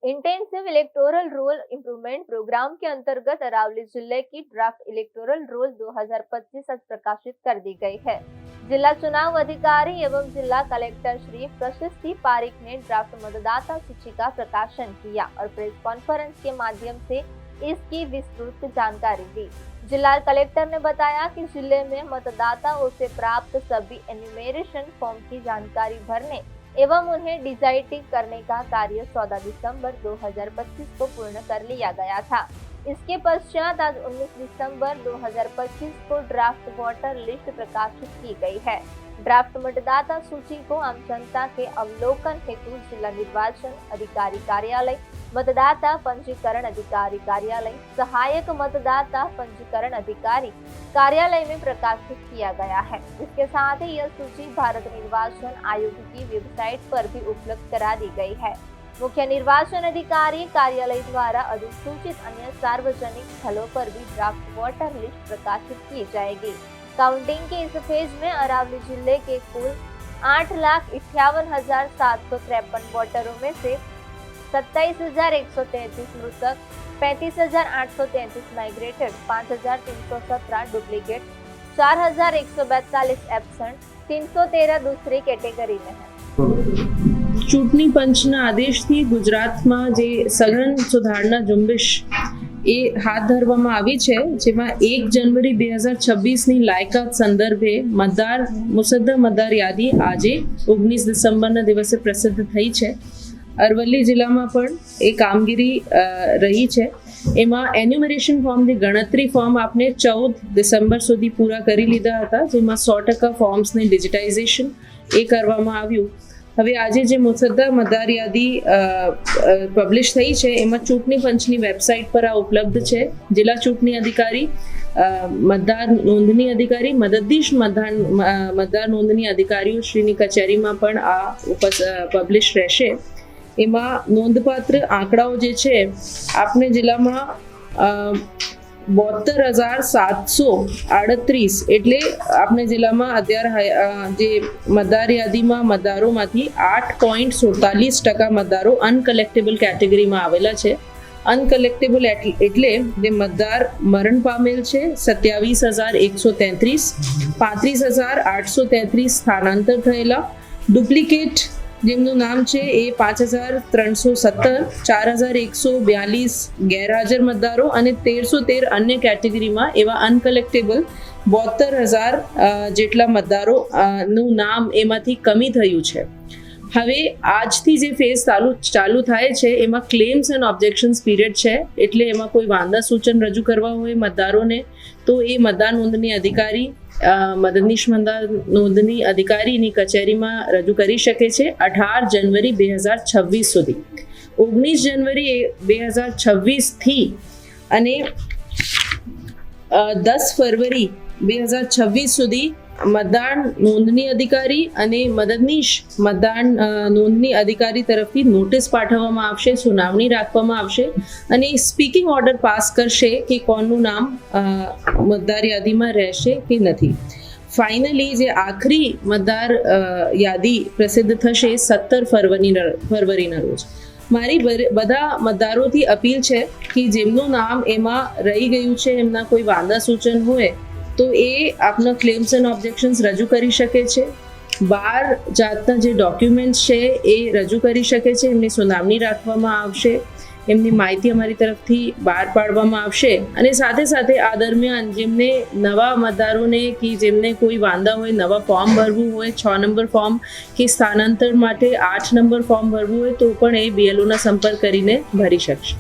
Intensive electoral roll improvement programme के अंतर्गत अरावली जिले की ड्राफ्ट इलेक्टोरल रोल 2025 आज प्रकाशित कर दी गई है। जिला चुनाव अधिकारी एवं जिला कलेक्टर श्री प्रशस्ति पारिक ने ड्राफ्ट मतदाता सूची का प्रकाशन किया और प्रेस कॉन्फ्रेंस के माध्यम से इसकी विस्तृत जानकारी दी। जिला कलेक्टर ने बताया कि जिले में मतदाताओं से प्राप्त सभी एन्यूमरेशन फॉर्म की जानकारी भरने एवं उन्हें डिजाइटिंग करने का कार्य 14 दिसंबर 2025 को पूर्ण कर लिया गया था। इसके पश्चात आज 19 दिसंबर 2025 को ड्राफ्ट वोटर लिस्ट प्रकाशित की गई है। ड्राफ्ट मतदाता सूची को आम जनता के अवलोकन हेतु जिला निर्वाचन अधिकारी कार्यालय, मतदाता पंजीकरण अधिकारी कार्यालय, सहायक मतदाता पंजीकरण अधिकारी कार्यालय में प्रकाशित किया गया है। इसके साथ ही यह सूची भारत निर्वाचन आयोग की वेबसाइट पर भी उपलब्ध करा दी गई है। मुख्य निर्वाचन अधिकारी कार्यालय द्वारा अधिसूचित अन्य सार्वजनिक स्थलों पर भी ड्राफ्ट वोटर लिस्ट प्रकाशित की जाएगी। काउंटिंग के इस फेज में अरावली जिले के कुल 8,58,753 वोटरों में से 27,133 मृतक, 35,833 माइग्रेटेड, 5,317 डुप्लीकेट, 4,142 एब्सेंट, 313 दूसरी કેટેગરી में है। ચૂંટણી પંચના આદેશથી ગુજરાતમાં જે સઘન સુધારણા ઝુંબેશ એ હાથ ધરવામાં આવી છે, જેમાં 1 જાન્યુઆરી 2026ની લાયકાત સંદર્ભે મુસદ્દા મતદાર યાદી આજે 19 ડિસેમ્બરના દિવસે પ્રસિદ્ધ થઈ છે। અરવલ્લી જિલ્લામાં પણ એ કામગીરી રહી છે। એમાં એન્યુમરેશન ફોર્મની ગણતરી ફોર્મ આપણે 14 ડિસેમ્બર સુધી પૂરા કરી લીધા હતા, જેમાં 100% ફોર્મ્સને ડિજિટાઇઝેશન એ કરવામાં આવ્યું। હવે આજે જે મુસદ્દા મતદાર યાદી પબ્લિશ થઈ છે, એમાં ચૂંટણી પંચની વેબસાઇટ પર આ ઉપલબ્ધ છે। જિલ્લા ચૂંટણી અધિકારી, મતદાર નોંધણી અધિકારી, મદદનીશ મતદાર નોંધણી અધિકારીઓ શ્રીની કચેરીમાં પણ આ પબ્લિશ રહેશે। એમાં નોંધપાત્ર આંકડાઓ જે છે, આપણે જિલ્લામાં 72,738 એટલે આપણે જિલ્લામાં અત્યારે જે મતદાર યાદીમાં મતદારોમાંથી 8.47% મતદારો અનકલેક્ટેબલ કેટેગરીમાં આવેલા છે। અનકલેક્ટેબલ એટલે જે મતદાર મરણ પામેલ છે 27,133, 35,833 સ્થાનાંતર થયેલા, ડુપ્લિકેટ જેમનું નામ છે એ 5,317, 4,142 ગેરહાજર મતદારો અને 1,313 અન્ય કેટેગરીમાં એવા અનકલેક્ટેબલ 72,000 જેટલા મતદારોનું નામ એમાંથી કમી થયું છે। હવે આજથી જે ફેઝ ચાલુ થાય છે, એમાં ક્લેમ્સ એન્ડ ઓબ્જેક્શન્સ પીરિયડ છે, એટલે એમાં કોઈ વાંધા સૂચન રજૂ કરવા હોય મતદારોને તો એ મતદાર નોંધણી અધિકારી, મદદનીશ મતદાર નોંધણી અધિકારીની કચેરીમાં રજૂ કરી શકે છે 18 જાન્યુઆરી 2026 સુધી। 19 જાન્યુઆરી 2026 થી અને 10 ફરવરી 2026 સુધી મતદાન નોંધણી અધિકારી અને મદદનીશ મતદાન નોંધણી અધિકારી તરફથી નોટિસ પાઠવવામાં આવશે, સુનાવણી રાખવામાં આવશે અને સ્પીકિંગ ઓર્ડર પાસ કરશે કે કોનું નામ મતદાર યાદીમાં રહેશે કે નથી। ફાઇનલી જે આખરી મતદાર યાદી પ્રસિદ્ધ થશે 17 ફરવરીના રોજ। મારી બધા મતદારોથી અપીલ છે કે જેમનું નામ એમાં રહી ગયું છે, એમના કોઈ વાંધા સૂચન હોય તો એ આપના ક્લેમ્સ એન્ડ ઓબ્જેક્શન્સ રજૂ કરી શકે છે। 12 જાતના જે ડોક્યુમેન્ટ્સ છે એ રજૂ કરી શકે છે, એમની સુનાવણી રાખવામાં આવશે, એમની માહિતી અમારી તરફથી બહાર પાડવામાં આવશે અને સાથે સાથે આ દરમિયાન જેમને નવા મતદારોને કે જેમને કોઈ વાંધા હોય, નવા ફોર્મ ભરવું હોય, 6 નંબર ફોર્મ કે સ્થાનાંતર માટે 8 નંબર ફોર્મ ભરવું હોય તો પણ એ BLOના સંપર્ક કરીને ભરી શકશે।